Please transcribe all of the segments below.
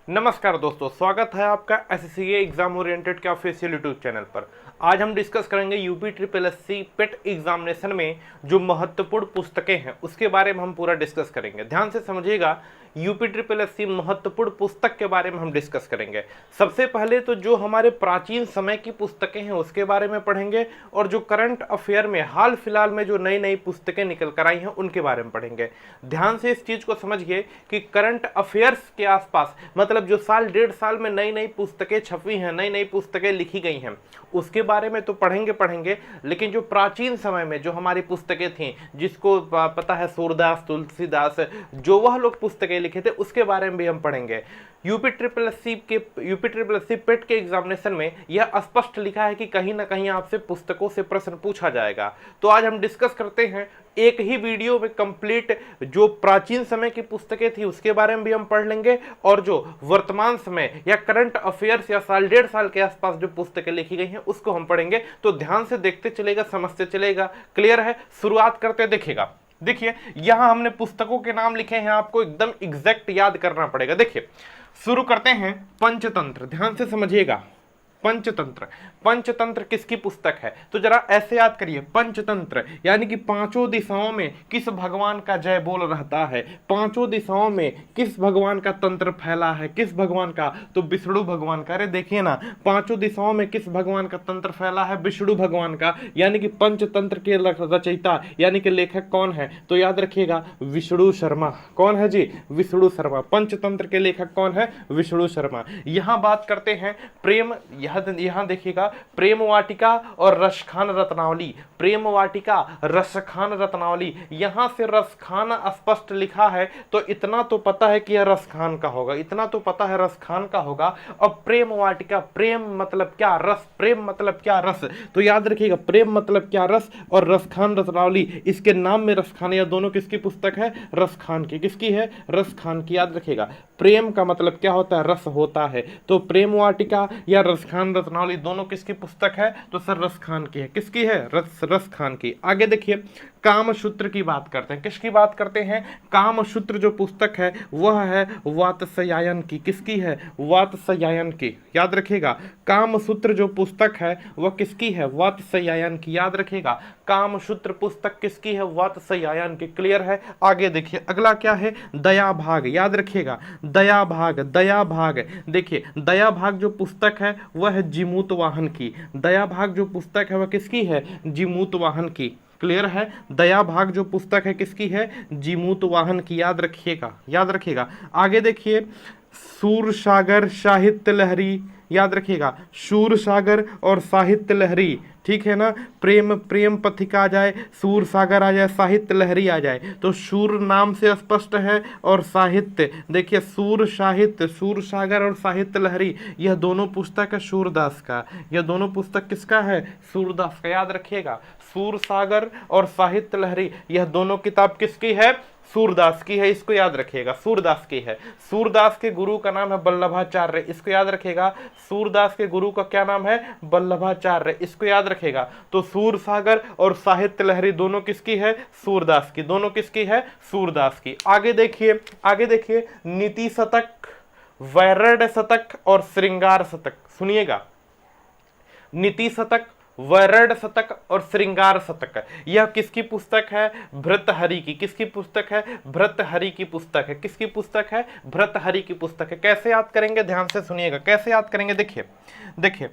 नमस्कार दोस्तों, स्वागत है आपका एसएससीए एग्जाम ओरिएंटेड के ऑफिशियल यूट्यूब चैनल पर। आज हम डिस्कस करेंगे यूपी ट्रिपल एससी पेट एग्जामिनेशन में जो महत्वपूर्ण पुस्तकें हैं उसके बारे में हम पूरा डिस्कस करेंगे। ध्यान से समझिएगा, यूपी ट्रिपल एससी महत्वपूर्ण पुस्तक के बारे में हम डिस्कस करेंगे। सबसे पहले तो जो हमारे प्राचीन समय की पुस्तकें हैं उसके बारे में पढ़ेंगे, और जो करंट अफेयर में हाल फिलहाल में जो नई नई पुस्तकें निकल कर आई हैं उनके बारे में पढ़ेंगे। ध्यान से इस चीज को समझिए कि करंट अफेयर्स के आसपास, मतलब जो साल डेढ़ साल में नई नई पुस्तकें छपी हैं, नई नई पुस्तकें लिखी गई हैं, उसके बारे में तो पढ़ेंगे, लेकिन जो प्राचीन समय में जो हमारी पुस्तकें थीं, जिसको पता है सूरदास, तुलसीदास, जो वह लोग पुस्तकें लिखे थे, उसके बारे में भी हम पढ़ेंगे। यूपी ट्रिपल एससी पेट के एग्जामिनेशन में यह स्पष्ट लिखा है कि कहीं ना कहीं आपसे पुस्तकों से प्रश्न पूछा जाएगा। तो आज हम डिस्कस करते हैं एक ही वीडियो में कंप्लीट जो प्राचीन समय की पुस्तकें थी उसके बारे में भी हम पढ़ लेंगे, और जो वर्तमान समय या करंट अफेयर्स या साल डेढ़ साल के आसपास जो पुस्तकें लिखी गई हैं उसको हम पढ़ेंगे। तो ध्यान से देखते चलेगा, समझते चलेगा। क्लियर है? शुरुआत करते देखिएगा। देखिए, यहां हमने पुस्तकों के नाम लिखे हैं, आपको एकदम एग्जैक्ट याद करना पड़ेगा। देखिए, शुरू करते हैं पंचतंत्र। ध्यान से समझिएगा, पंचतंत्र। पंचतंत्र किसकी पुस्तक है? तो जरा ऐसे याद करिए, पंचतंत्र यानी कि पांचों दिशाओं में किस भगवान का जय बोल रहता है, पांचों दिशाओं में किस भगवान का तंत्र फैला है, किस भगवान का? तो विष्णु भगवान का। अरे देखिए ना, पांचों दिशाओं में किस भगवान का तंत्र फैला है? विष्णु भगवान का। यानी कि पंचतंत्र के रचयिता यानी कि लेखक कौन है? तो याद रखिएगा, विष्णु शर्मा। कौन है जी? विष्णु शर्मा। पंचतंत्र के लेखक कौन है? विष्णु शर्मा। यहां बात करते हैं प्रेम, यहां देखिएगा, प्रेम वाटिका और रसखान रत्नावली। प्रेम वाटिका, रसखान रत्नावली। यहां से रसखान स्पष्ट लिखा है, तो इतना तो पता है कि यह रसखान का होगा, इतना तो पता है रसखान का होगा। और प्रेम वाटिका, प्रेम मतलब क्या? रस। प्रेम मतलब क्या? रस। तो याद रखिएगा, प्रेम मतलब क्या? रस। और रसखान रत्नावली, इसके नाम में रसखान, यह दोनों किसकी पुस्तक है? रसखान की। किसकी है? रसखान की। याद रखिएगा, प्रेम का मतलब क्या होता है? रस होता है। तो प्रेम वाटिका या रसखान रत्नावली दोनों किसकी पुस्तक है? तो सर रसखान की है। किसकी है? रसखान की। आगे देखिए, कामसूत्र की बात करते हैं। किसकी बात करते हैं? कामसूत्र जो पुस्तक है वह है वात्स्यायन की। किसकी है? वात्स्यायन की। याद रखिएगा, कामसूत्र जो पुस्तक है वह किसकी है? वात्स्यायन की। याद रखिएगा, कामसूत्र पुस्तक किसकी है? वात्स्यायन की। क्लियर है? आगे देखिए, अगला क्या है? दया भाग। याद रखिएगा, दया भाग। दया भाग, देखिए, दया भाग जो पुस्तक है वह है जीमूत वाहन की। दया भाग जो पुस्तक है वह किसकी है? जीमूत वाहन की। क्लियर है? दया भाग जो पुस्तक है किसकी है? जीमूत वाहन की। याद रखिएगा, याद रखिएगा। आगे देखिए, सूरसागर साहित्य लहरी। याद रखिएगा, सूरसागर और साहित्य लहरी। ठीक है ना? प्रेम, प्रेम पथिका आ जाए, सूर सागर आ जाए, साहित्य लहरी आ जाए, तो सूर नाम से स्पष्ट है, और साहित्य देखिए, सूर साहित्य, सूर सागर और साहित्य लहरी, यह दोनों पुस्तक है सूरदास का। यह दोनों पुस्तक किसका है? सूरदास का। याद रखिएगा, सूर सागर और साहित्य लहरी, यह दोनों किताब किसकी है? सूरदास की है। इसको याद रखिएगा, सूरदास की है। सूरदास के गुरु का नाम है वल्लभाचार्य। इसको याद रखिएगा, सूरदास के गुरु का क्या नाम है? वल्लभाचार्य। इसको याद रखिएगा। तो सूर सागर और साहित्य लहरी दोनों किसकी है? सूरदास की। दोनों किसकी है? सूरदास की। आगे देखिए, आगे देखिए, नीति शतक, वैरड शतक और श्रृंगार शतक। सुनिएगा, नीति शतक, वैरड शतक और श्रृंगार शतक, यह किसकी पुस्तक है? भर्तृहरि की। किसकी पुस्तक है? भर्तृहरि की पुस्तक है। किसकी पुस्तक है? भर्तृहरि की पुस्तक है। कैसे याद करेंगे? ध्यान से सुनिएगा, कैसे याद करेंगे। देखिए, देखिए,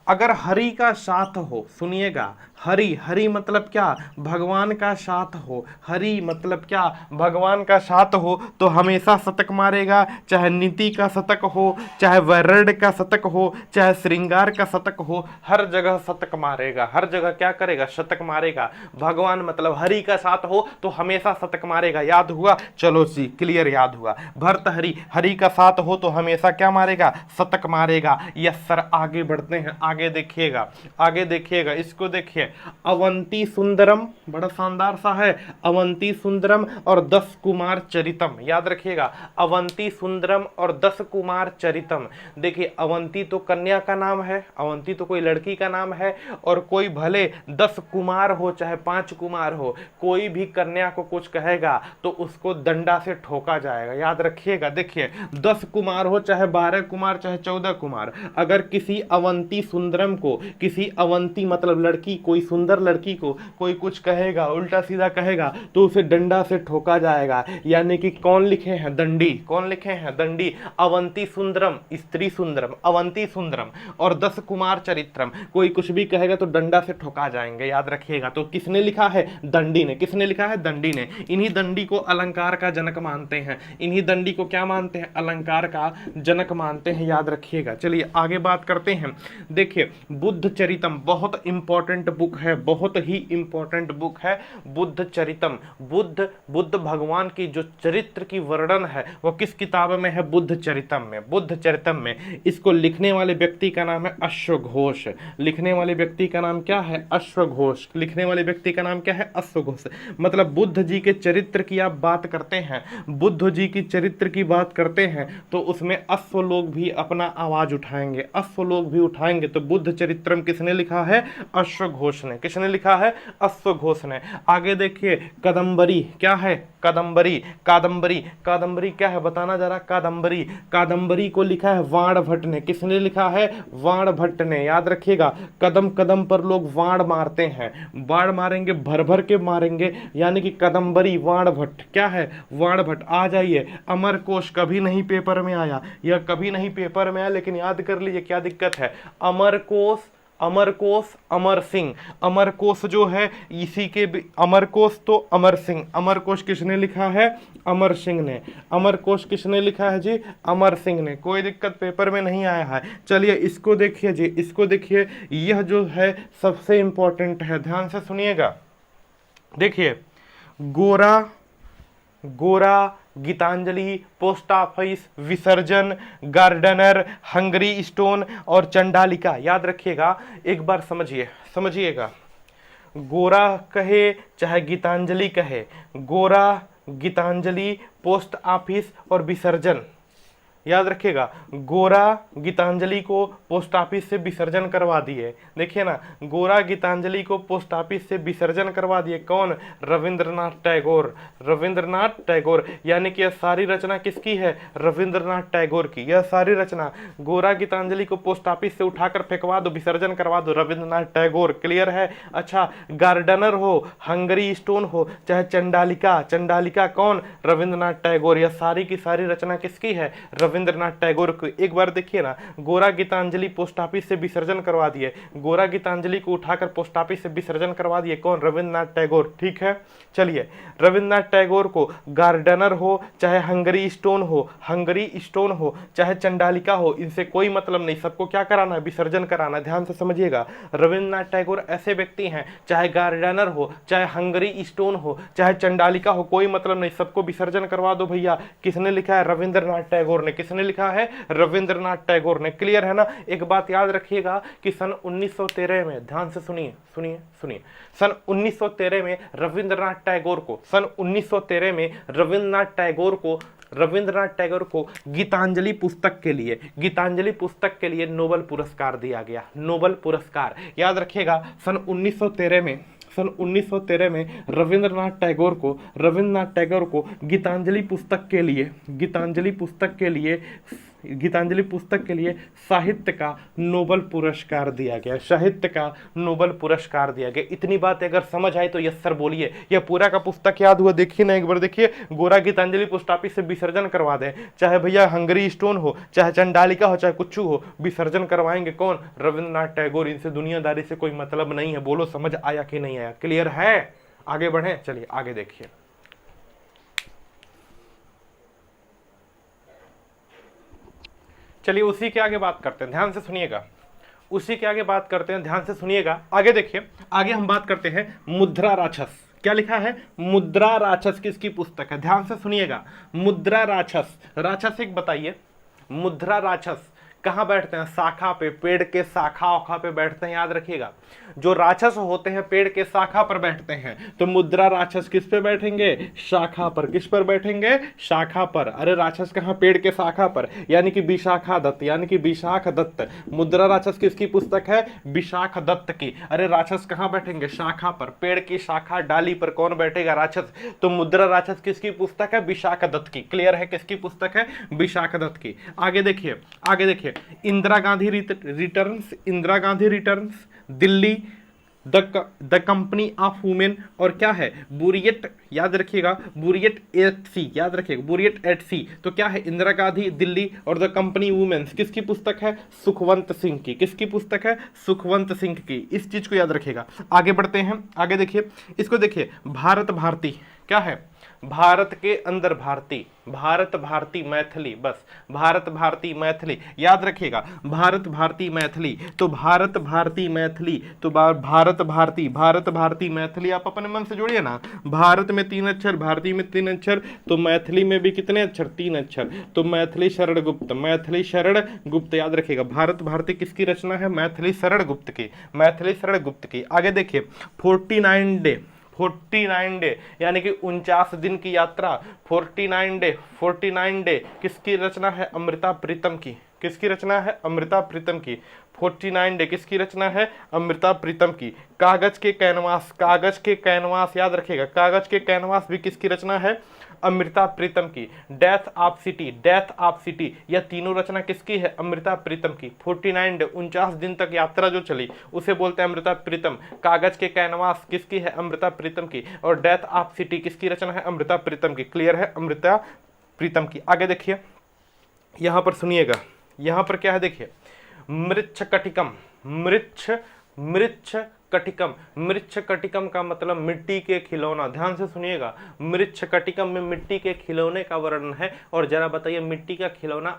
अगर हरि का साथ हो, सुनिएगा, हरि, हरि मतलब क्या? भगवान का साथ हो। हरि मतलब क्या? भगवान का साथ हो, तो हमेशा शतक मारेगा। चाहे नीति का शतक हो, चाहे वैरड का शतक हो, चाहे श्रृंगार का शतक हो, हर जगह शतक मारेगा। हर जगह क्या करेगा? शतक मारेगा। भगवान मतलब हरि का साथ हो तो हमेशा शतक मारेगा। याद हुआ? चलो जी, क्लियर, याद हुआ। भर्तृहरि, हरि का साथ हो तो हमेशा क्या मारेगा? शतक मारेगा। यस सर, आगे बढ़ते हैं। आगे देखिएगा, आगे देखिएगा, इसको देखिए, अवंती सुंदरम, बड़ा शानदार सा है, अवंती सुंदरम और 10 कुमार चरितम। याद रखिएगा, अवंती सुंदरम और 10 कुमार चरितम। देखिए अवंती तो कन्या का नाम है, अवंती तो कोई लड़की का नाम है, और कोई भले 10 कुमार हो चाहे 5 कुमार हो, कोई भी कन्या को कुछ कहेगा तो उसको डंडा से ठोका जाएगा। याद रखिएगा, देखिए 10 कुमार हो चाहे 12 कुमार चाहे 14 कुमार, अगर किसी अवंती सुंदरम को, किसी अवंती मतलब लड़की, कोई सुंदर लड़की को कोई कुछ कहेगा, उल्टा सीधा कहेगा, तो उसे डंडा से ठोका जाएगा। यानी कि कौन लिखे हैं? दंडी। कौन लिखे हैं? दंडी। अवंती सुंदरम स्त्री सुंदरम, अवंती सुंदरम और 10 कुमार चरित्रम, कोई कुछ भी कहेगा तो डंडा से ठोका जाएंगे। याद रखिएगा। तो किसने लिखा है? दंडी ने। किसने लिखा है? दंडी ने। इन्हीं दंडी को अलंकार का जनक मानते हैं। इन्हीं दंडी को क्या मानते हैं? अलंकार का जनक मानते हैं। याद रखिएगा। चलिए आगे बात करते हैं। देखिए बुद्ध चरितम बहुत इंपॉर्टेंट बुक है, बहुत ही इंपॉर्टेंट बुक है बुद्ध चरितम। बुद्ध भगवान की जो चरित्र की वर्णन है वो किस किताब में है? बुद्ध चरितम में। बुद्ध चरितम में। इसको लिखने वाले व्यक्ति का नाम है अश्वघोष। लिखने वाले व्यक्ति का नाम क्या है? अश्वघोष। लिखने वाले व्यक्ति का नाम क्या है? अश्वघोष। मतलब बुद्ध जी के चरित्र की आप बात करते हैं, बुद्ध जी की चरित्र की बात करते हैं, तो उसमें अश्व लोग भी अपना आवाज उठाएंगे, अश्व लोग भी उठाएंगे। तो बुद्ध चरित्रम किसने लिखा है? अश्वघोष ने। किसने लिखा है? अश्वघोष ने। आगे देखिए कादम्बरी। क्या है? कादम्बरी। कादम्बरी। कादम्बरी क्या है? बताना जरा। कादम्बरी। कादम्बरी को लिखा है वाण भट्ट ने। किसने लिखा है? वाण भट्ट ने। याद रखिएगा, कदम कदम पर लोग वाण मारते हैं, वाण मारेंगे, भर भर के मारेंगे, यानी कि कादम्बरी वाण भट्ट। क्या है? वाण भट्ट। आ जाइए, अमरकोश कभी नहीं पेपर में आया, यह कभी नहीं पेपर में आया, लेकिन याद कर लीजिए क्या दिक्कत है। अमरकोश, अमरकोश, अमर सिंह। अमरकोश जो है इसी के अमरकोश तो अमर सिंह। अमरकोश किसने लिखा है? अमर सिंह ने। अमरकोश किसने लिखा है जी? अमर सिंह ने। कोई दिक्कत, पेपर में नहीं आया है। चलिए इसको देखिए जी, इसको देखिए, यह जो है सबसे इंपॉर्टेंट है, ध्यान से सुनिएगा। देखिए गोरा, गोरा, गीतांजलि, पोस्ट ऑफिस, विसर्जन, गार्डनर, हंगरी स्टोन और चंडालिका। याद रखिएगा, एक बार समझिएगा। गोरा कहे चाहे गीतांजलि कहे, गोरा, गीतांजलि, पोस्ट ऑफिस और विसर्जन। याद रखिएगा, गोरा गीतांजलि को पोस्ट ऑफिस से विसर्जन करवा दिए। देखिए ना, गोरा गीतांजलि को पोस्ट ऑफिस से विसर्जन करवा दिए। कौन? रविंद्रनाथ टैगोर। रविंद्रनाथ टैगोर। यानी कि यह सारी रचना किसकी है? रविंद्रनाथ टैगोर की। यह सारी रचना, गोरा गीतांजलि को पोस्ट ऑफिस से उठाकर फेंकवा दो, विसर्जन करवा दो, रविंद्रनाथ टैगोर। क्लियर है? अच्छा, गार्डनर हो, हंगरी स्टोन हो, चाहे चंडालिका, चंडालिका कौन? रविंद्रनाथ टैगोर। यह सारी की सारी रचना किसकी है? रविंद्रनाथ टैगोर को। एक बार देखिए ना, गोरा गीतांजलि पोस्ट ऑफिस से विसर्जन करवा दिए, गोरा गीतांजलि को उठाकर पोस्ट ऑफिस से विसर्जन करवा दिए। कौन? रविंद्रनाथ टैगोर। ठीक है, चलिए रविंद्रनाथ टैगोर को गार्डनर हो चाहे हंगरी स्टोन हो, हंगरी स्टोन हो चाहे चंडालिका हो, इनसे कोई मतलब नहीं, सबको क्या कराना है? विसर्जन कराना है। ध्यान से समझिएगा, रविंद्रनाथ टैगोर ऐसे व्यक्ति हैं, चाहे गार्डनर हो चाहे हंगरी स्टोन हो चाहे चंडालिका हो, कोई मतलब नहीं, सबको विसर्जन करवा दो भैया। किसने लिखा है? रविंद्रनाथ टैगोर ने। किसने लिखा है? रविंद्रनाथ टैगोर ने। क्लियर है ना? एक बात याद रखिएगा कि सन 1913 में, ध्यान से सुनिए, सन 1913 में रविंद्रनाथ टैगोर को, सन 1913 में रविंद्रनाथ टैगोर को गीतांजलि पुस्तक के लिए नोबेल पुरस्कार दिया गया। नोबेल पुरस्कार। याद रखिएगा, सन 1913 में रविंद्रनाथ टैगोर को गीतांजलि पुस्तक के लिए साहित्य का नोबेल पुरस्कार दिया गया। साहित्य का नोबेल पुरस्कार दिया गया। इतनी बात अगर समझ आई तो यस सर बोलिए। यह पूरा का पुस्तक याद हुआ? देखिए ना, एक बार देखिए, गोरा गीतांजलि पोस्ट ऑफिस से विसर्जन करवा दें, चाहे भैया हंगरी स्टोन हो चाहे चंडालिका हो चाहे कुछ हो, विसर्जन करवाएंगे। कौन? रविंद्रनाथ टैगोर। इनसे दुनियादारी से कोई मतलब नहीं है। बोलो समझ आया कि नहीं आया? क्लियर है? आगे बढ़े। चलिए आगे देखिए। चलिए उसी के आगे बात करते हैं, ध्यान से सुनिएगा। आगे देखिए, आगे हम बात करते हैं मुद्रा राक्षस। क्या लिखा है? मुद्रा राक्षस किसकी पुस्तक है? ध्यान से सुनिएगा। मुद्रा राक्षस, राक्षस एक बताइए। मुद्रा राक्षस कहाँ बैठते हैं? शाखा पे, पेड़ के शाखा औखा पे बैठते हैं, याद रखिएगा। जो राक्षस होते हैं पेड़ के शाखा पर बैठते हैं, तो मुद्रा राक्षस किस पे बैठेंगे? शाखा पर। किस पर बैठेंगे? शाखा पर। अरे राक्षस कहाँ? पेड़ के शाखा पर, यानी कि विशाखा दत्त, यानी कि विशाख दत्त। मुद्रा राक्षस किसकी पुस्तक है? विशाख दत्त की। अरे राक्षस कहाँ बैठेंगे? शाखा पर। पेड़ की शाखा डाली पर कौन बैठेगा? राक्षस। तो मुद्रा राक्षस किसकी पुस्तक है? विशाख दत्त की। क्लियर है? किसकी पुस्तक है? विशाख दत्त की। आगे देखिए, आगे देखिए, Indira Gandhi returns, Indira Gandhi returns, Delhi, the company of women, और क्या है? बुरियट, याद रखिएगा, बुरियट एट सी, याद रखिएगा, बुरियट एट सी। तो क्या है? इंदिरा गांधी, दिल्ली और द कंपनी वुमेन्स किसकी पुस्तक है? सुखवंत सिंह की। किसकी पुस्तक है? सुखवंत सिंह की। इस चीज को याद रखिएगा। आगे बढ़ते हैं, आगे देखिए, इसको देखिए, भारत भारती, क्या है? भारत के अंदर भारती, भारत भारती मैथिली, बस भारत भारती मैथिली, याद रखिएगा, भारत भारती मैथिली। तो भारत भारती मैथिली, तो भारत भारती, भारत भारती मैथिली आप अपने मन से जोड़िए ना। भारत में 3 अक्षर, भारती में 3 अक्षर, तो मैथिली में भी कितने अक्षर? 3 अक्षर। तो मैथिली शरण गुप्त, मैथिली शरण गुप्त, याद रखिएगा। भारत भारती किसकी रचना है? मैथिली शरण गुप्त की, मैथिली शरण गुप्त की। आगे देखिए, 49 डे, 49 डे यानी कि 49 दिन की यात्रा, 49 डे, 49 डे किसकी रचना है? अमृता प्रीतम की। किसकी रचना है? अमृता प्रीतम की। 49 डे किसकी रचना है? अमृता प्रीतम की। कागज के कैनवास, कागज के कैनवास, याद रखिएगा, कागज के कैनवास भी किसकी रचना है? अमृता प्रीतम की। Death of city, death of city, यह तीनों रचना किसकी है? अमृता प्रीतम की। 49 डे, 49 दिन तक यात्रा जो चली उसे बोलते हैं अमृता प्रीतम। कागज के कैनवास किसकी है? अमृता प्रीतम की। और डेथ ऑफ सिटी किसकी रचना है? अमृता प्रीतम की। क्लियर है? अमृता प्रीतम की। आगे देखिए, यहां पर सुनिएगा, यहां पर क्या है? देखिए, मृच्छकटिकम, मृच्छ कटिकम, मृच्छकटिकम का मतलब मिट्टी के खिलौना। ध्यान से सुनिएगा, मृच्छकटिकम में मिट्टी के खिलौने का वर्णन है। और जरा बताइए, मिट्टी का खिलौना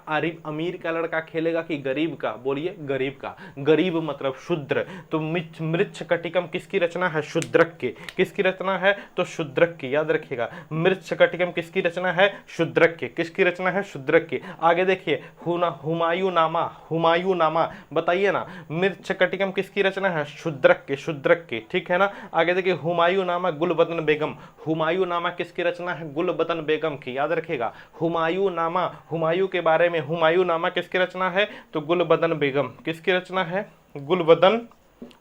अमीर का लड़का खेलेगा कि गरीब का? बोलिए, गरीब का। गरीब मतलब शूद्र। तो मृच्छकटिकम किसकी रचना है? शूद्रक की। किसकी रचना है? तो शूद्रक की, याद रखिएगा। मृच्छकटिकम किसकी रचना है? शूद्रक की। किसकी रचना है? शूद्रक की। आगे देखिए, हुमायूं नामा, हुमायूं नामा, बताइए ना, मृच्छकटिकम किसकी रचना है? शूद्रक की, शूद्रक की। ठीक है ना? आगे देखिए, हुमायूं नामा गुलबदन बेगम, हुमायूं नामा किसकी रचना है? गुलबदन बेगम की, याद रखिएगा। हुमायूं नामा, हुमायूं के बारे में, हुमायूं नामा किसकी रचना है? तो गुलबदन बेगम। किसकी रचना है? गुलबदन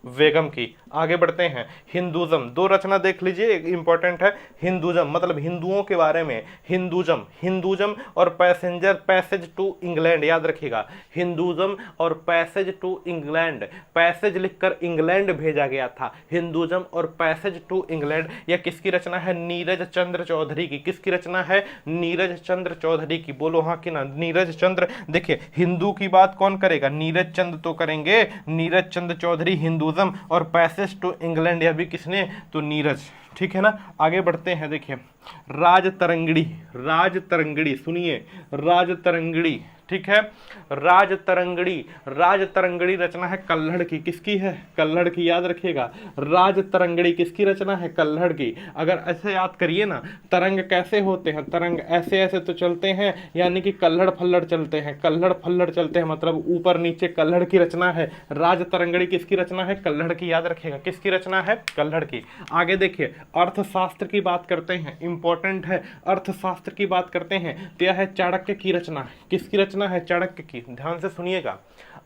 बेगम की। आगे बढ़ते हैं, हिंदुज्म, 2 रचना देख लीजिए, एक इंपॉर्टेंट है। हिंदुज्म मतलब हिंदुओं के बारे में, हिंदुज्म, हिंदुज्म और पैसेंजर, पैसेज टू इंग्लैंड, याद रखिएगा। हिंदुज्म और पैसेज टू इंग्लैंड, पैसेज लिखकर इंग्लैंड भेजा गया था। हिंदुज्म और पैसेज टू इंग्लैंड, यह किसकी रचना है? नीरज चंद्र चौधरी की। किसकी रचना है? नीरज चंद्र चौधरी की। बोलो हाँ कि ना? नीरज चंद्र। देखिए, हिंदू की बात कौन करेगा? नीरज चंद्र तो करेंगे, नीरज चंद्र चौधरी। हिंदुज्म और पैसेज टू इंग्लैंड, यह भी किसने? तो नीरज। ठीक है ना? आगे बढ़ते हैं, देखिए, राजतरंगिणी, राजतरंगिणी, सुनिए, राजतरंगिणी, ठीक है, राजतरंगिणी, राजतरंगिणी रचना है कल्हड़ की। किसकी है? कल्हड़ की, याद रखिएगा। राजतरंगिणी किसकी रचना है? कल्हड़ की। अगर ऐसे याद करिए ना, तरंग कैसे होते हैं? तरंग ऐसे ऐसे तो चलते हैं, यानी कि कल्हड़ फल्लड़ चलते हैं, कल्हड़ फल्लड़ चलते हैं, मतलब ऊपर नीचे। कल्हड़ की रचना है। राजतरंगिणी किसकी रचना है? कल्हड़ की, याद रखिएगा। किसकी रचना है? कल्हड़ की। आगे देखिए, अर्थशास्त्र की बात करते हैं, इंपॉर्टेंट है। अर्थशास्त्र की बात करते हैं, तो यह है चाणक्य की रचना। किसकी रचना है? चाणक्य की। ध्यान से सुनिएगा,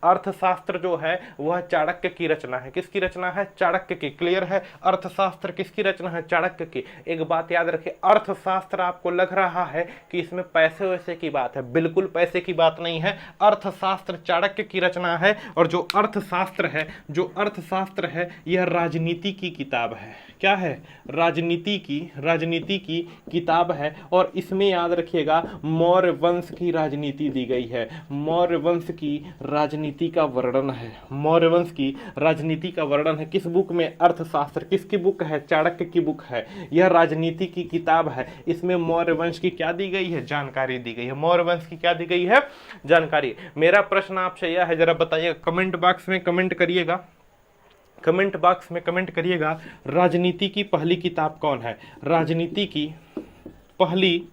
अर्थशास्त्र जो है वह चाणक्य की रचना है। किसकी रचना है? चाणक्य की। क्लियर है? अर्थशास्त्र किसकी रचना है? चाणक्य की। एक बात याद रखिए, अर्थशास्त्र आपको लग रहा है कि इसमें पैसे वैसे की बात है, बिल्कुल पैसे की बात नहीं है। अर्थशास्त्र चाणक्य की रचना है। और जो अर्थशास्त्र है, जो अर्थशास्त्र है, यह राजनीति की किताब है। क्या है? राजनीति की किताब है। और इसमें याद रखिएगा, मौर्य वंश की राजनीति दी गई है। मौर्य वंश की राजनीति का वर्णन है। मौर्य वंश की राजनीति का वर्णन है किस बुक में? अर्थशास्त्र। किसकी बुक है? चाणक्य की बुक है। यह राजनीति की किताब है। इसमें मौर्य वंश की क्या दी गई है? जानकारी दी गई है। मौर्य वंश की क्या दी गई है? जानकारी। मेरा प्रश्न आपसे यह है, जरा बताइएगा, कमेंट बॉक्स में कमेंट करिएगा, कमेंट बॉक्स में कमेंट करिएगा, राजनीति की पहली किताब कौन है? राजनीति की पहली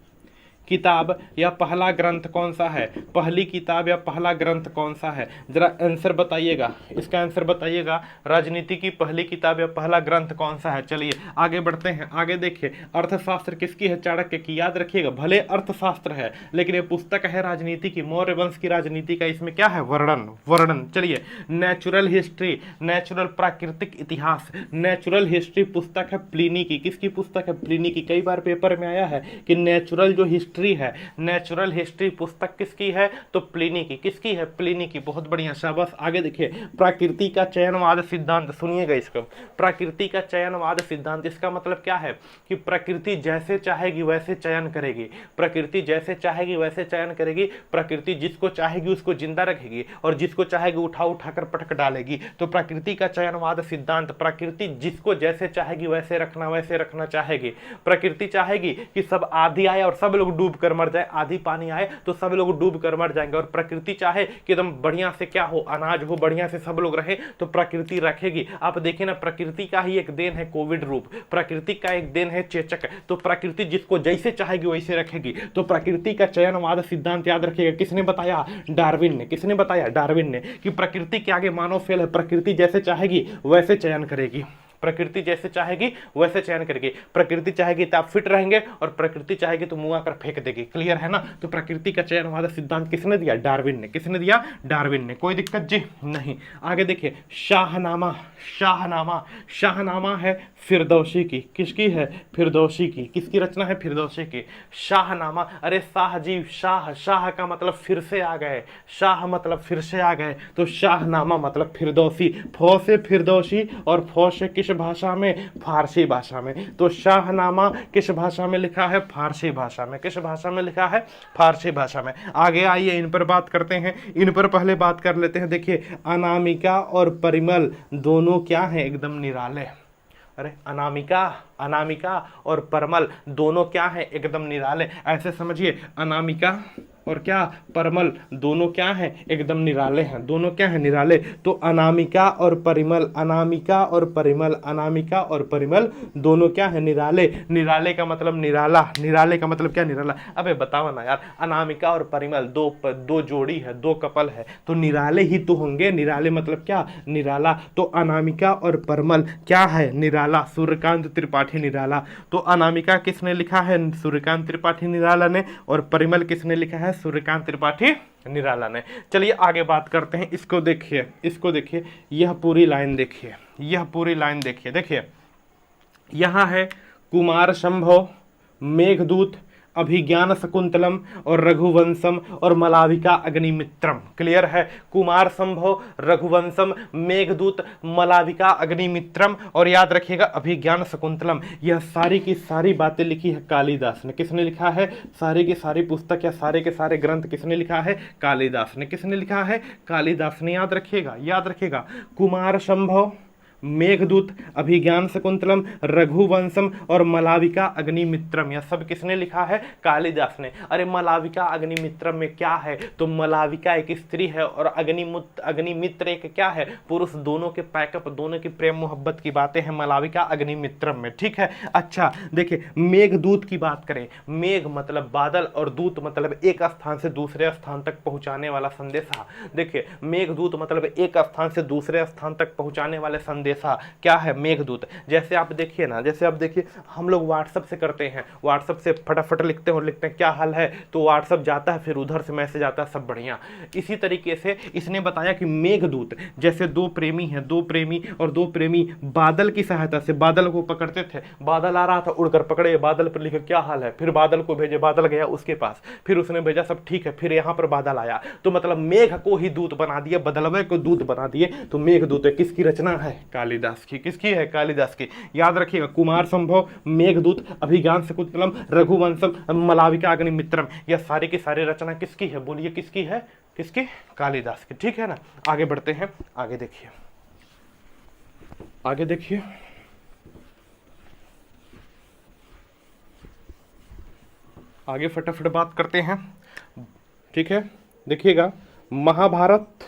किताब या पहला ग्रंथ कौन सा है? पहली किताब या पहला ग्रंथ कौन सा है? जरा आंसर बताइएगा, इसका आंसर बताइएगा। राजनीति की पहली किताब या पहला ग्रंथ कौन सा है? चलिए आगे बढ़ते हैं। आगे देखिए, अर्थशास्त्र किसकी है? चाणक्य की। याद रखिएगा, भले अर्थशास्त्र है लेकिन ये पुस्तक है राजनीति की, मौर्य वंश की राजनीति का। इसमें क्या है? वर्णन। चलिए, नेचुरल हिस्ट्री, नेचुरल प्राकृतिक इतिहास, नेचुरल हिस्ट्री पुस्तक है प्लिनी की। किसकी पुस्तक है? प्लिनी की। कई बार पेपर में आया है कि नेचुरल जो हिस्ट्री है, नेचुरल हिस्ट्री पुस्तक किसकी है? तो प्लिनी की। किसकी है? प्लिनी की। बहुत बढ़िया, शाबाश। आगे देखिए, प्रकृति का चयनवाद सिद्धांत, सुनिएगा इसको। प्रकृति का चयनवाद सिद्धांत, इसका मतलब क्या है कि प्रकृति जैसे चाहेगी वैसे चयन करेगी। प्रकृति जैसे चाहेगी वैसे चयन करेगी। प्रकृति जिसको चाहेगी उसको जिंदा रखेगी और जिसको चाहेगी उठाकर पटक डालेगी। तो प्रकृति का चयनवाद सिद्धांत, प्रकृति जिसको जैसे चाहेगी वैसे रखना चाहेगी। प्रकृति चाहेगी कि सब आंधी आए और सब लोग डूब कर मर जाए, आधी पानी आए तो सब लोग डूब कर मर जाएंगे। और प्रकृति चाहे कि एकदम बढ़िया से क्या हो, अनाज हो, बढ़िया से सब लोग रहे, तो प्रकृति रखेगी। आप देखिए ना, प्रकृति का ही एक देन है कोविड रूप, प्रकृति का एक देन है चेचक। तो प्रकृति जिसको जैसे चाहेगी वैसे रखेगी। तो प्रकृति का चयनवाद सिद्धांत याद रखिएगा। किसने बताया? डार्विन ने। किसने बताया? डार्विन ने, कि प्रकृति के आगे मानव फेल है। प्रकृति जैसे चाहेगी वैसे चयन करेगी। प्रकृति जैसे चाहेगी वैसे चयन करेगी। प्रकृति चाहेगी तो आप फिट रहेंगे और प्रकृति चाहेगी तो मुंह आकर फेंक देगी। क्लियर है ना? तो प्रकृति का चयनवाद सिद्धांत किसने दिया? डार्विन ने। किसने दिया? डार्विन ने। कोई दिक्कत जी नहीं। आगे देखिए, शाहनामा। शाहनामा है फिरदौसी की। किसकी है? फिरदौसी की। किसकी रचना है? फिरदौसी की। शाहनामा। अरे शाह जी, शाह का मतलब फिर से आ गए, शाह मतलब फिर से आ गए। तो शाहनामा मतलब फिरदौसी। फौ से फिरदौसी और फौ से किस भाषा में? फारसी भाषा में। तो शाहनामा किस भाषा में लिखा है? फारसी भाषा में। किस भाषा में लिखा है? फारसी भाषा में। आगे आइए, इन पर बात करते हैं। इन पर पहले बात कर लेते हैं। देखिए, अनामिका और परिमल दोनों क्या है? एकदम निराले। अरे अनामिका और परमल दोनों क्या है? एकदम निराले। ऐसे समझिए, अनामिका और क्या? परमल दोनों क्या है? एकदम निराले हैं। दोनों क्या है? निराले। तो अनामिका और परिमल दोनों क्या है? निराले। निराले का मतलब निराला। निराले का मतलब क्या? निराला। अबे बताओ ना यार, अनामिका और परिमल दो जोड़ी है, दो कपल है, तो निराले ही तो होंगे। निराले मतलब क्या? निराला। तो अनामिका और परमल क्या है? निराला। सूर्यकांत त्रिपाठी निराला। तो अनामिका किसने लिखा है? सूर्यकांत त्रिपाठी निराला ने। और परिमल किसने लिखा है? सूर्यकांत त्रिपाठी निराला ने। चलिए आगे बात करते हैं। इसको देखिए, यह पूरी लाइन देखिए। देखिए, यहां है कुमार संभव, मेघदूत, अभिज्ञान शकुंतलम और रघुवंशम और मलाविका अग्निमित्रम। क्लियर है? कुमार संभव, रघुवंशम, मेघदूत, मलाविका अग्निमित्रम और याद रखिएगा अभिज्ञान शकुंतलम। यह सारी की सारी बातें लिखी है कालिदास ने। किसने लिखा है? सारी की सारी पुस्तक या सारे के सारे ग्रंथ किसने लिखा है? कालिदास ने। किसने लिखा है? कालिदास ने। याद रखिएगा, कुमार संभव, मेघदूत, अभिज्ञान शकुंतलम, रघुवंशम और मलाविका अग्निमित्रम, यह सब किसने लिखा है? कालिदास ने। अरे मलाविका अग्निमित्रम में क्या है? तो मलाविका एक स्त्री है और अग्निमित्र एक क्या है? पुरुष। दोनों के पैकअप, दोनों की प्रेम मोहब्बत की बातें हैं मलाविका अग्निमित्रम में। ठीक है? अच्छा देखिए, मेघदूत की बात करें। मेघ मतलब बादल और दूत मतलब एक स्थान से दूसरे स्थान तक पहुंचाने वाला संदेशा। देखिए, मेघदूत मतलब एक स्थान से दूसरे स्थान तक पहुंचाने वाले संदेशा क्या है? मेघदूत। जैसे आप देखिए, हम लोग व्हाट्सएप से करते हैं, व्हाट्सएप से फटाफट लिखते हैं क्या हाल है, तो व्हाट्सएप जाता है, फिर उधर से मैसेज आता है, सब बढ़िया। इसी तरीके से इसने बताया कि मेघदूत जैसे दो प्रेमी बादल की सहायता से बादल को पकड़ते थे। बादल आ रहा था, उड़कर पकड़े, बादल पर लिखे क्या हाल है, फिर बादल को भेजे, बादल गया उसके पास, फिर उसने भेजा सब ठीक है, फिर यहाँ पर बादल आया। तो मतलब मेघ को ही दूत बना दिए, बदलवे को दूत बना दिए। तो मेघदूत किसकी रचना है? कालिदास की। किसकी है? कालिदास की। याद रखिएगा, कुमार संभव, मेघदूत, अभिज्ञान शकुंतलम, रघुवंशम, मलाविका अग्निमित्रम, यह सारी की सारी रचना किसकी है? बोलिए किसकी है? किसकी? कालिदास की। ठीक है ना? आगे बढ़ते हैं। आगे देखिए, आगे फटाफट बात करते हैं। ठीक है? देखिएगा, महाभारत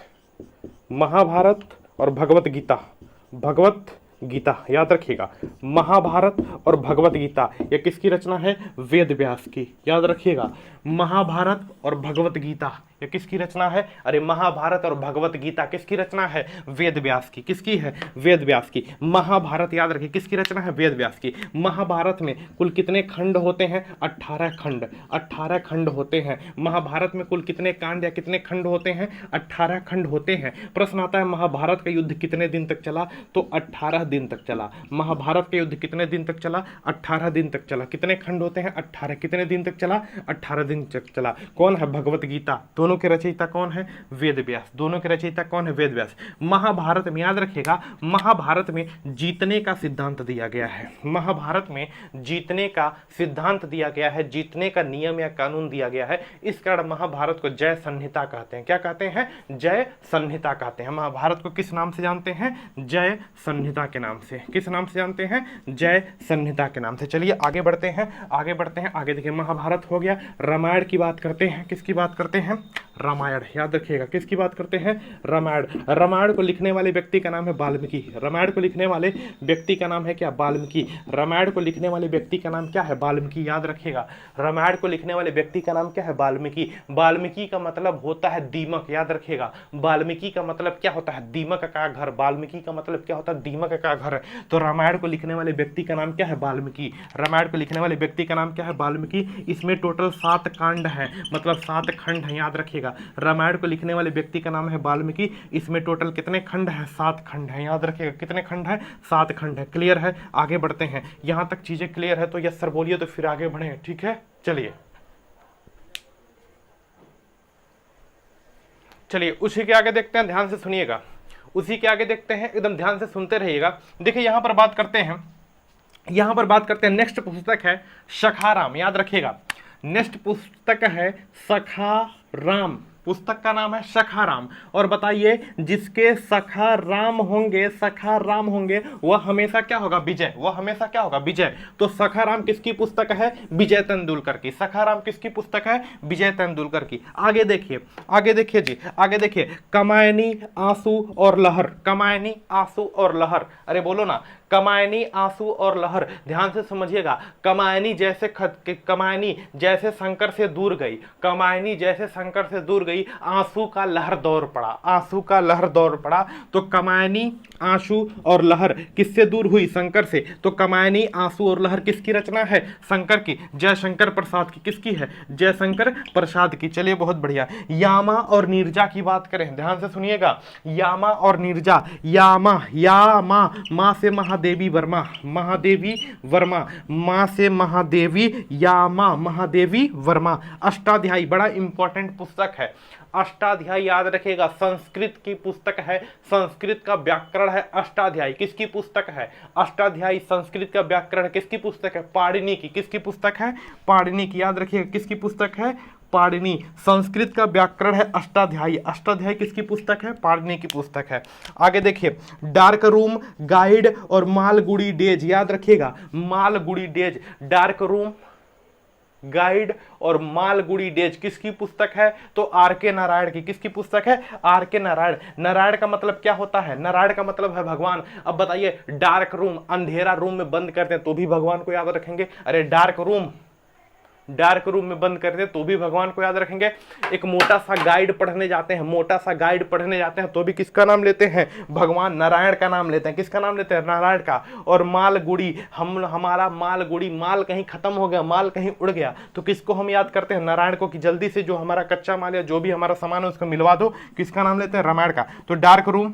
और भगवत गीता, याद रखिएगा। महाभारत और भगवत गीता ये किसकी रचना है? वेद व्यास की, याद रखिएगा। महाभारत और भगवत गीता ये किसकी रचना है? अरे महाभारत और भगवत गीता किसकी रचना है? वेद व्यास की। किसकी है? वेद व्यास की। महाभारत याद रखिए किसकी रचना है? वेद व्यास की। महाभारत में कुल कितने खंड होते हैं? 18 खंड, 18 खंड होते हैं। महाभारत में कुल कितने कांड या कितने खंड होते हैं? 18 खंड होते हैं। प्रश्न आता है महाभारत का युद्ध कितने दिन तक चला? तो 18 दिन तक चला। महाभारत का युद्ध कितने दिन तक चला? 18 दिन तक चला। कितने खंड होते हैं? 18। कितने दिन तक चला? 18 दिन तक चला। कौन है? भगवत गीता। दोनों के रचयिता कौन है? वेद व्यास। दोनों के रचयिता कौन है? वेद व्यास। महाभारत में याद रखिएगा, महाभारत में जीतने का सिद्धांत दिया गया है। महाभारत में जीतने का सिद्धांत दिया गया है, जीतने का नियम या कानून दिया गया है। इस कारण महाभारत को जय संहिता कहते हैं। क्या कहते हैं? जय संहिता कहते हैं। महाभारत को किस नाम से जानते हैं? जय संहिता के नाम से। किस नाम से जानते हैं? जय संहिता के नाम से। चलिए आगे बढ़ते हैं, आगे बढ़ते हैं। आगे देखिए, महाभारत हो गया। रामायण की बात करते हैं। किसकी बात करते हैं? रामायण, याद रखिएगा। किसकी बात करते हैं? रामायण। रामायण को लिखने वाले व्यक्ति का नाम है वाल्मीकि। रामायण को लिखने वाले व्यक्ति का नाम है क्या? वाल्मीकि। रामायण को लिखने वाले व्यक्ति का नाम क्या है? वाल्मीकि, याद रखिएगा। रामायण को लिखने वाले व्यक्ति का नाम क्या है? वाल्मीकि। वाल्मीकि का मतलब होता है दीमक, याद रखिएगा। वाल्मीकि का मतलब क्या होता है? दीमक का घर। वाल्मीकि का मतलब क्या होता है? दीमक का घर। तो रामायण को लिखने वाले व्यक्ति का नाम क्या है? वाल्मीकि। रामायण को लिखने वाले व्यक्ति का नाम क्या है? वाल्मीकि। इसमें टोटल 7 कांड है, मतलब 7 खंड है, याद रखिएगा। रामायण को लिखने वाले व्यक्ति का नाम है वाल्मीकि। इसमें टोटल कितने खंड है? 7 खंड है, याद रखिएगा। कितने खंड है? 7 खंड है। क्लियर है? आगे बढ़ते हैं। यहां तक चीजें क्लियर है तो यस सर बोलिए, तो फिर आगे बढ़े। ठीक है, चलिए चलिए उसी के आगे देखते हैं, ध्यान से सुनिएगा। उसी के आगे देखते हैं, एकदम ध्यान से सुनते रहिएगा। देखिए यहां पर बात करते हैं, यहां पर बात करते हैं। नेक्स्ट पुस्तक है सखाराम, याद रखिएगा। नेक्स्ट पुस्तक है सखाराम। पुस्तक का नाम है सखाराम। और बताइए, जिसके सखा राम होंगे, सखा राम होंगे, वह हमेशा क्या होगा? विजय। वह हमेशा क्या होगा? विजय। तो सखाराम किसकी पुस्तक है? विजय तेंदुलकर की। सखाराम किसकी पुस्तक है? विजय तेंदुलकर की। आगे देखिए, आगे देखिए जी, आगे देखिए। कमायनी, आंसू और लहर। कमायनी, आंसू और लहर। अरे बोलो ना, कमायनी, आंसू और लहर। ध्यान से समझिएगा। कमायनी जैसे कमायनी जैसे शंकर से दूर गई, कमायनी जैसे शंकर से दूर गई, आंसू का लहर दौड़ पड़ा। आंसू का लहर दौड़ पड़ा। तो कमायनी, आंसू और लहर किससे दूर हुई? शंकर से। तो कमायनी, आंसू और लहर किसकी रचना है? शंकर की, जयशंकर प्रसाद की। किसकी है? जयशंकर प्रसाद की। चलिए बहुत बढ़िया। यामा और नीरजा की बात करें, ध्यान से सुनिएगा। यामा और नीरजा। यामा, यामा मां से महादेवी वर्मा, महादेवी वर्मा, मां से महादेवी, यामा महादेवी वर्मा। अष्टाध्यायी बड़ा इंपॉर्टेंट पुस्तक है। अष्टाध्यायी याद रखिएगा, संस्कृत की पुस्तक है। संस्कृत का व्याकरण है अष्टाध्यायी। किसकी पुस्तक है? अष्टाध्यायी संस्कृत का व्याकरण है। किसकी पुस्तक है? पाणिनि की। किसकी पुस्तक है? पाणिनि की। याद रखिएगा, किसकी पुस्तक है? पाणिनि। संस्कृत का व्याकरण है अष्टाध्यायी। अष्टाध्यायी किसकी पुस्तक है? पाणिनि की पुस्तक है। आगे देखिए, डार्क रूम, गाइड और मालगुडी डेज। याद रखिएगा, Malgudi days. Dark room, guide और मालगुडी डेज किसकी पुस्तक है? तो आर के नारायण की। किसकी पुस्तक है? आर के नारायण। नारायण का मतलब क्या होता है? नारायण का मतलब है भगवान। अब बताइए, डार्क रूम, अंधेरा रूम में बंद करते हैं तो भी भगवान को याद रखेंगे। अरे डार्क रूम, डार्क रूम में बंद कर दे तो भी भगवान को याद रखेंगे। एक मोटा सा गाइड पढ़ने जाते हैं, मोटा सा गाइड पढ़ने जाते हैं तो भी किसका नाम लेते हैं? भगवान नारायण का नाम लेते हैं। किसका नाम लेते हैं? नारायण का। और मालगुड़ी, हमारा मालगुड़ी, माल कहीं खत्म हो गया, माल कहीं उड़ गया तो किसको हम याद करते हैं? नारायण को। कि जल्दी से जो हमारा कच्चा माल या जो भी हमारा सामान है उसको मिलवा दो। किसका नाम लेते हैं? रामायण का। तो डार्क रूम,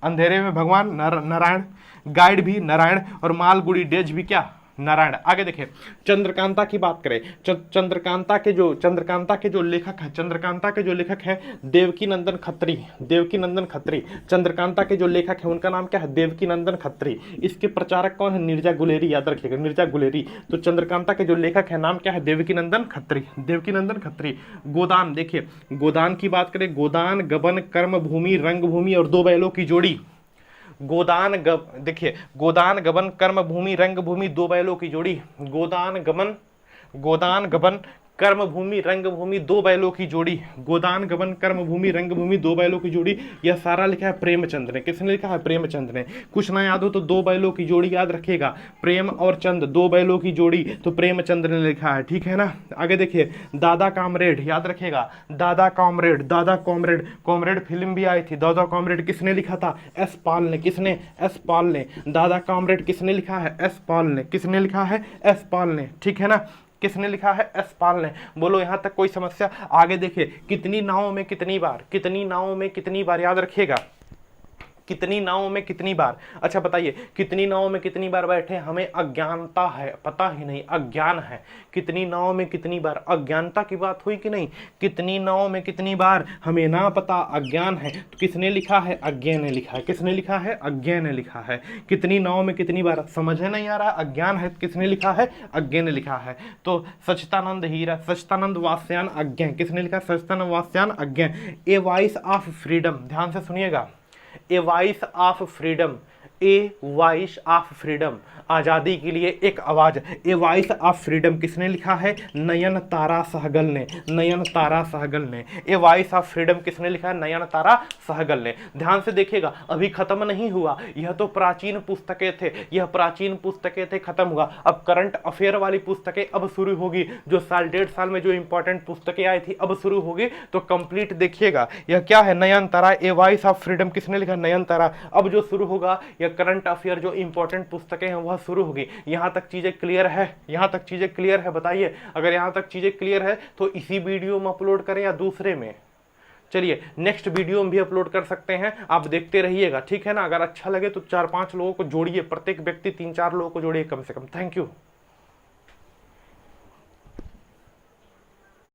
अंधेरे में भगवान नारायण, गाइड भी नारायण और मालगुड़ी डेज भी क्या? नारायण। आगे देखिए, चंद्रकांता की बात करें। चंद्रकांता के जो लेखक है, चंद्रकांता के जो लेखक हैं देवकी नंदन खत्री। देवकी नंदन खत्री। चंद्रकांता के जो लेखक हैं उनका नाम क्या है? देवकी नंदन खत्री। इसके प्रचारक कौन है? नीरजा गुलेरी। याद रखिएगा, नीरजा गुलेरी। तो चंद्रकांता के जो लेखक है नाम क्या है? देवकी नंदन खत्री। देवकी नंदन खत्री। गोदान, देखिए गोदान की बात करें। गोदान, गबन, कर्म भूमि, रंग भूमि और 2 बैलों की जोड़ी। गोदान देखिए, गोदान, गबन, कर्म भूमि, रंग भूमि, 2 बैलों की जोड़ी। गोदान, गबन, कर्मभूमि रंगभूमि दो बैलों की जोड़ी, गोदान गबन कर्मभूमि रंगभूमि दो बैलों की जोड़ी, यह सारा लिखा है प्रेमचंद ने। किसने लिखा है? प्रेमचंद ने। कुछ ना याद हो तो दो बैलों की जोड़ी याद रखेगा, प्रेम और चंद, दो बैलों की जोड़ी, तो प्रेमचंद ने लिखा है, ठीक है ना। आगे देखिए, दादा कॉमरेड याद रखेगा, दादा कॉमरेड, दादा कॉमरेड, कॉमरेड फिल्म भी आई थी, दादा कॉमरेड किसने लिखा था? एस पाल ने। किसने? एस पाल ने। दादा कॉमरेड किसने लिखा है? एस पाल ने। किसने लिखा है? एस पाल ने, ठीक है ना। किसने लिखा है? एस पाल ने। बोलो यहां तक कोई समस्या? आगे देखिए, कितनी नावों में कितनी बार, कितनी नावों में कितनी बार याद रखिएगा, कितनी नावों में कितनी बार। अच्छा बताइए, कितनी नावों में कितनी बार बैठे? हमें अज्ञानता है, पता ही नहीं, अज्ञान है। कितनी नावों में कितनी बार, अज्ञानता की बात हुई कि नहीं? कितनी नावों में कितनी बार, हमें ना पता, अज्ञान है। तो किसने लिखा है? अज्ञे ने लिखा है। किसने लिखा है? अज्ञे ने लिखा है। कितनी नावों में कितनी बार, समझ नहीं आ रहा, अज्ञान है, किसने लिखा है? अज्ञे ने लिखा है। तो सच्चिदानंद हीरा, सच्चिदानंद वास्यान अज्ञे, किसने लिखा? Sachchidananda Vatsyayan Agyeya. A voice of freedom, ध्यान से सुनिएगा, a voice of freedom, a voice of freedom, आज़ादी के लिए एक आवाज़, ए वॉइस ऑफ फ्रीडम किसने लिखा है? नयन तारा सहगल ने। नयन तारा सहगल ने। ए वॉइस ऑफ फ्रीडम किसने लिखा है? नयन तारा सहगल ने। ध्यान से देखिएगा, अभी खत्म नहीं हुआ, यह तो प्राचीन पुस्तकें थे, यह प्राचीन पुस्तकें थे, खत्म हुआ। अब करंट अफेयर वाली पुस्तकें अब शुरू होगी, जो साल डेढ़ साल में जो इंपॉर्टेंट पुस्तकें आई थी अब शुरू होगी, तो कंप्लीट देखिएगा। यह क्या है? नयन तारा, ए वॉइस ऑफ फ्रीडम किसने लिखा? नयन तारा। अब जो शुरू होगा, यह करंट अफेयर जो इंपॉर्टेंट पुस्तकें हैं वह शुरू होगी। यहां तक चीजें क्लियर है? यहां तक चीजें क्लियर है? बताइए, अगर यहां तक चीजें क्लियर है तो इसी वीडियो में अपलोड करें या दूसरे में? चलिए, नेक्स्ट वीडियो में भी अपलोड कर सकते हैं, आप देखते रहिएगा, ठीक है ना। अगर अच्छा लगे तो 4-5 लोगों को जोड़िए, प्रत्येक व्यक्ति 3-4 लोगों को जोड़िए कम से कम। Thank you.